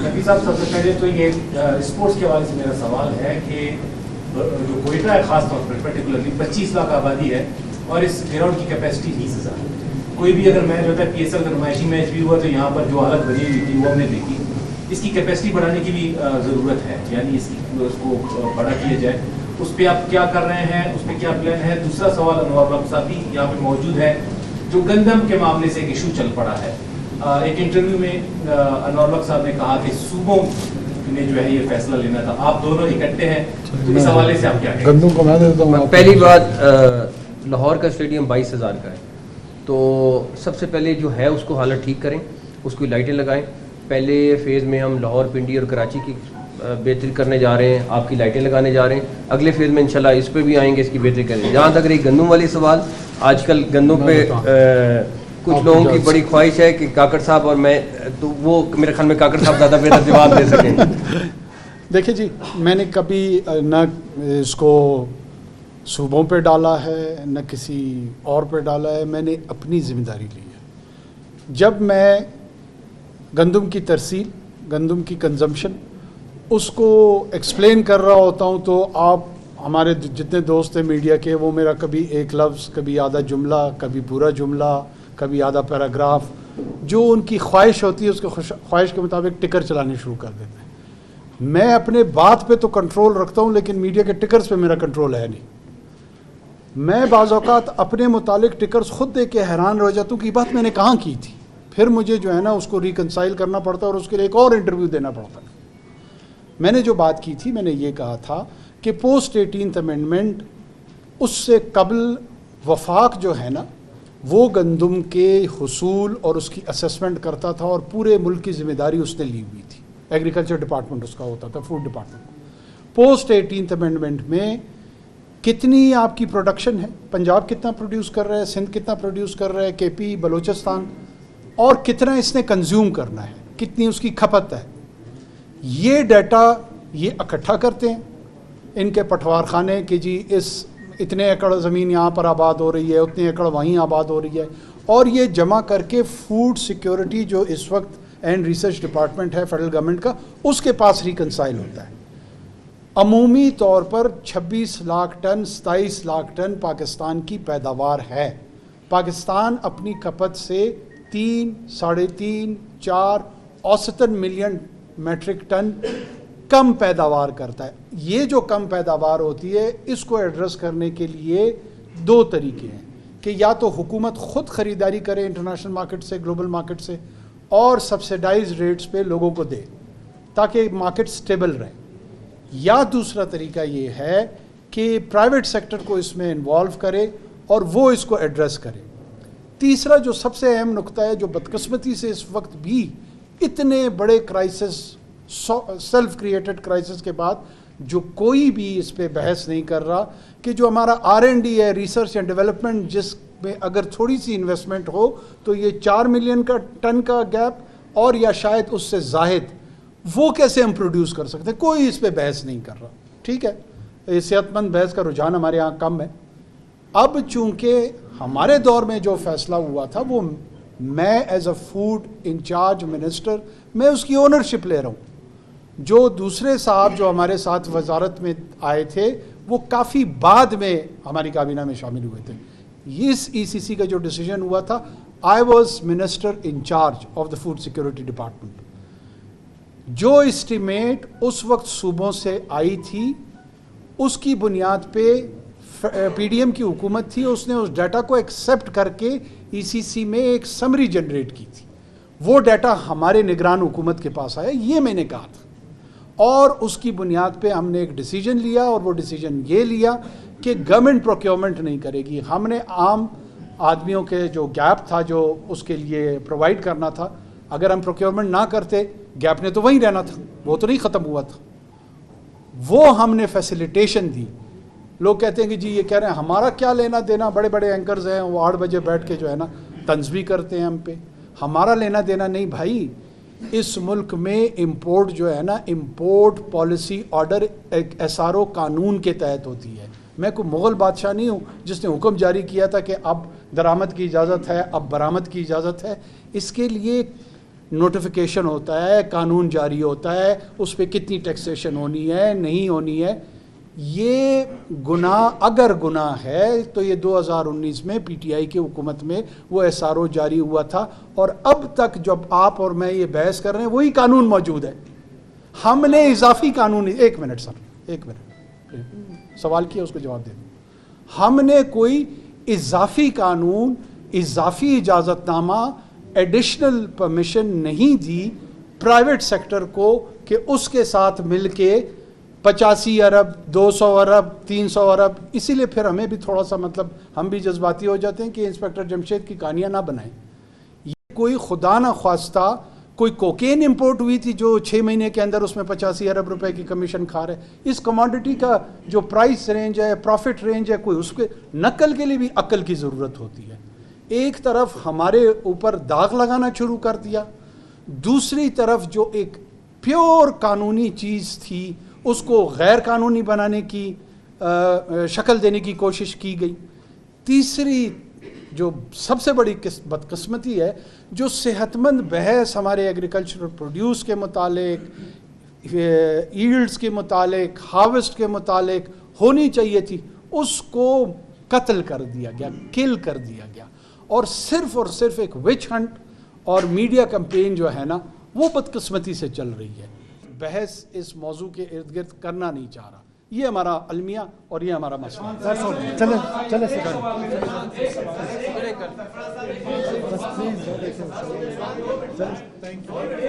نبی صاحب سب سے پہلے تو یہ اسپورٹس کے حوالے سے میرا سوال ہے کہ جو کوئٹہ ہے خاص طور پر پرٹیکولرلی 25 لاکھ آبادی ہے اور اس گراؤنڈ کی کیپیسٹی 20,000. کوئی بھی اگر میچ ہوتا ہے پی ایس ایل کا نمائشی میچ بھی ہوا تو یہاں پر جو حالت بنی ہوئی تھی وہ ہم نے دیکھی. اس کی کیپیسٹی بڑھانے کی بھی ضرورت ہے, یعنی اس کو بڑا کیا جائے. اس پہ آپ کیا کر رہے ہیں, اس پہ کیا پلان ہے؟ دوسرا سوال انوار بخش صاحب بھی یہاں پہ موجود ہے. جو گندم کے معاملے سے ایک ایشو چل پڑا ہے, ایک انٹرویو میں انوار بخش صاحب نے کہا کہ صوبوں نے جو ہے یہ فیصلہ لینا تھا, آپ دونوں اکٹھے ہیں, تو اس حوالے سے آپ کیا کہیں؟ گندم کو میں دیتا ہوں. پہلی بات, لاہور کا اسٹیڈیم 22,000 کا ہے, تو سب سے پہلے جو ہے اس کو حالت ٹھیک کریں, اس کی لائٹیں لگائیں. پہلے فیز میں ہم لاہور, پنڈی اور کراچی کی بہتری کرنے جا رہے ہیں, آپ کی لائٹیں لگانے جا رہے ہیں. اگلے فیز میں انشاءاللہ اس پہ بھی آئیں گے, اس کی بہتری کریں. جہاں تک رہی گندم والی سوال, آج کل گندم پہ کچھ لوگوں کی بڑی خواہش ہے کہ کاکڑ صاحب اور میں, تو وہ میرے خیال میں کاکڑ صاحب زیادہ بہتر جواب دے سکیں. دیکھیں جی, میں نے کبھی نہ اس کو صوبوں پہ ڈالا ہے نہ کسی اور پہ ڈالا ہے. میں نے اپنی ذمہ داری لی ہے. جب میں گندم کی ترسیل, گندم کی کنزمپشن اس کو ایکسپلین کر رہا ہوتا ہوں, تو آپ ہمارے جتنے دوست ہیں میڈیا کے, وہ میرا کبھی ایک لفظ, کبھی آدھا جملہ, کبھی پورا جملہ, کبھی آدھا پیراگراف, جو ان کی خواہش ہوتی ہے اس کے خواہش کے مطابق ٹکر چلانے شروع کر دیتے ہیں. میں اپنے بات پہ تو کنٹرول رکھتا ہوں, لیکن میڈیا کے ٹکرز پہ میرا کنٹرول ہے نہیں. میں بعض اوقات اپنے متعلق ٹکرز خود دیکھ کے حیران رہ جاتا ہوں کہ یہ بات میں نے کہاں کی تھی. پھر مجھے جو ہے نا اس کو ریکنسائل کرنا پڑتا ہے اور اس کے لیے ایک اور انٹرویو دینا پڑتا ہے. میں نے جو بات کی تھی, میں نے یہ کہا تھا کہ پوسٹ 18th امینڈمنٹ, اس سے قبل وفاق جو ہے نا وہ گندم کے حصول اور اس کی اسسمنٹ کرتا تھا, اور پورے ملک کی ذمہ داری اس نے لی ہوئی تھی. ایگریکلچر ڈپارٹمنٹ اس کا ہوتا تھا, food department. Post 18th amendment میں کتنی آپ کی پروڈکشن ہے, پنجاب کتنا پروڈیوس کر رہا ہے, سندھ کتنا پروڈیوس کر رہا ہے, کے پی, بلوچستان, اور کتنا اس نے کنزیوم کرنا ہے, کتنی اس کی کھپت ہے, یہ ڈیٹا یہ اکٹھا کرتے ہیں ان کے پٹوار خانے کہ جی اتنے ایکڑ زمین یہاں پر آباد ہو رہی ہے, اتنے ایکڑ وہیں آباد ہو رہی ہے, اور یہ جمع کر کے فوڈ سیکیورٹی جو اس وقت اینڈ ریسرچ ڈپارٹمنٹ ہے فیڈرل گورنمنٹ کا, اس کے پاس ریکنسائل ہوتا ہے. عمومی طور پر 26 لاکھ ٹن 27 لاکھ ٹن پاکستان کی پیداوار ہے. پاکستان اپنی کھپت سے 3, 3.5, 4 اوسطاً ملین میٹرک ٹن کم پیداوار کرتا ہے. یہ جو کم پیداوار ہوتی ہے اس کو ایڈریس کرنے کے لیے دو طریقے ہیں کہ یا تو حکومت خود خریداری کرے انٹرنیشنل مارکیٹ سے, گلوبل مارکیٹ سے, اور سبسیڈائز ریٹس پہ لوگوں کو دے تاکہ مارکیٹ سٹیبل رہے, یا دوسرا طریقہ یہ ہے کہ پرائیویٹ سیکٹر کو اس میں انوالو کرے اور وہ اس کو ایڈریس کرے. تیسرا جو سب سے اہم نقطہ ہے, جو بدقسمتی سے اس وقت بھی اتنے بڑے کرائسس, سیلف کریٹڈ کرائسس کے بعد جو کوئی بھی اس پہ بحث نہیں کر رہا, کہ جو ہمارا R&D ہے, ریسرچ اینڈ ڈیولپمنٹ, جس میں اگر تھوڑی سی انویسٹمنٹ ہو تو یہ 4 ملین کا ٹن کا گیپ اور یا شاید اس سے زائد, وہ کیسے ہم پروڈیوس کر سکتے ہیں, کوئی اس پہ بحث نہیں کر رہا. ٹھیک ہے, صحت مند بحث کا رجحان ہمارے یہاں کم ہے. اب چونکہ ہمارے دور میں جو فیصلہ ہوا تھا, وہ میں as a food in charge minister میں اس کی اونرشپ لے رہا ہوں. جو دوسرے صاحب جو ہمارے ساتھ وزارت میں آئے تھے وہ کافی بعد میں ہماری کابینہ میں شامل ہوئے تھے. اس ECC کا جو ڈیسیجن ہوا تھا, I was minister in charge of the food security department. جو اسٹیمیٹ اس وقت صوبوں سے آئی تھی اس کی بنیاد پہ PDM کی حکومت تھی, اس نے اس ڈیٹا کو ایکسیپٹ کر کے ECC میں ایک سمری جنریٹ کی تھی. وہ ڈیٹا ہمارے نگران حکومت کے پاس آیا, یہ میں نے کہا تھا, اور اس کی بنیاد پہ ہم نے ایک ڈیسیجن لیا, اور وہ ڈیسیجن یہ لیا کہ گورنمنٹ پروکیورمنٹ نہیں کرے گی. ہم نے عام آدمیوں کے جو گیپ تھا جو اس کے لیے پرووائڈ کرنا تھا, اگر ہم پروکیورمنٹ نہ کرتے گیپ نے تو وہیں رہنا تھا, وہ تو نہیں ختم ہوا تھا. وہ ہم نے فیسیلیٹیشن دی. لوگ کہتے ہیں کہ جی یہ کہہ رہے ہیں ہمارا کیا لینا دینا, بڑے بڑے اینکرز ہیں وہ 8 بجے بیٹھ کے جو ہے نا طنز بھی کرتے ہیں ہم پہ, ہمارا لینا دینا نہیں بھائی. اس ملک میں امپورٹ جو ہے نا, امپورٹ پالیسی آرڈر ایک SRO قانون کے تحت ہوتی ہے. میں کوئی مغل بادشاہ نہیں ہوں جس نے حکم جاری کیا تھا کہ اب درآمد کی اجازت ہے, اب برآمد کی اجازت ہے. اس کے لیے نوٹیفیکیشن ہوتا ہے, قانون جاری ہوتا ہے, اس پہ کتنی ٹیکسیشن ہونی ہے نہیں ہونی ہے. یہ گناہ اگر گناہ ہے تو یہ 2019 میں پی ٹی آئی کی حکومت میں وہ ایس آر او جاری ہوا تھا, اور اب تک جب آپ اور میں یہ بحث کر رہے ہیں وہی قانون موجود ہے. ہم نے اضافی قانون, ایک منٹ سر, ایک منٹ, سوال کیا اس کو جواب دے دوں. ہم نے کوئی اضافی قانون, اضافی اجازت نامہ, ایڈیشنل پرمیشن نہیں دی پرائیویٹ سیکٹر کو کہ اس کے ساتھ مل کے 85 ارب 200 ارب 300 ارب. اسی لیے پھر ہمیں بھی تھوڑا سا مطلب ہم بھی جذباتی ہو جاتے ہیں کہ انسپیکٹر جمشید کی کہانیاں نہ بنائیں. یہ کوئی خدا نہ خواستہ کوئی کوکین امپورٹ ہوئی تھی جو 6 مہینے کے اندر اس میں 85 ارب روپے کی کمیشن کھا رہے. اس کموڈٹی کا جو پرائس رینج ہے, پروفٹ رینج ہے, کوئی اس کے نقل کے لیے بھی عقل کی ضرورت ہوتی ہے. ایک طرف ہمارے اوپر داغ لگانا شروع کر دیا, دوسری طرف جو ایک پیور قانونی چیز تھی اس کو غیر قانونی بنانے کی شکل دینے کی کوشش کی گئی. تیسری جو سب سے بڑی بدقسمتی ہے, جو صحت مند بحث ہمارے ایگریکلچرل پروڈیوس کے متعلق, ایلڈز کے متعلق, ہارویسٹ کے متعلق ہونی چاہیے تھی, اس کو قتل کر دیا گیا, کل کر دیا گیا. اور صرف ایک وچ ہنٹ اور میڈیا کمپین جو ہے نا وہ بدقسمتی سے چل رہی ہے. بحث اس موضوع کے ارد گرد کرنا نہیں چاہ رہا. یہ ہمارا المیہ اور یہ ہمارا مسئلہ. چلیں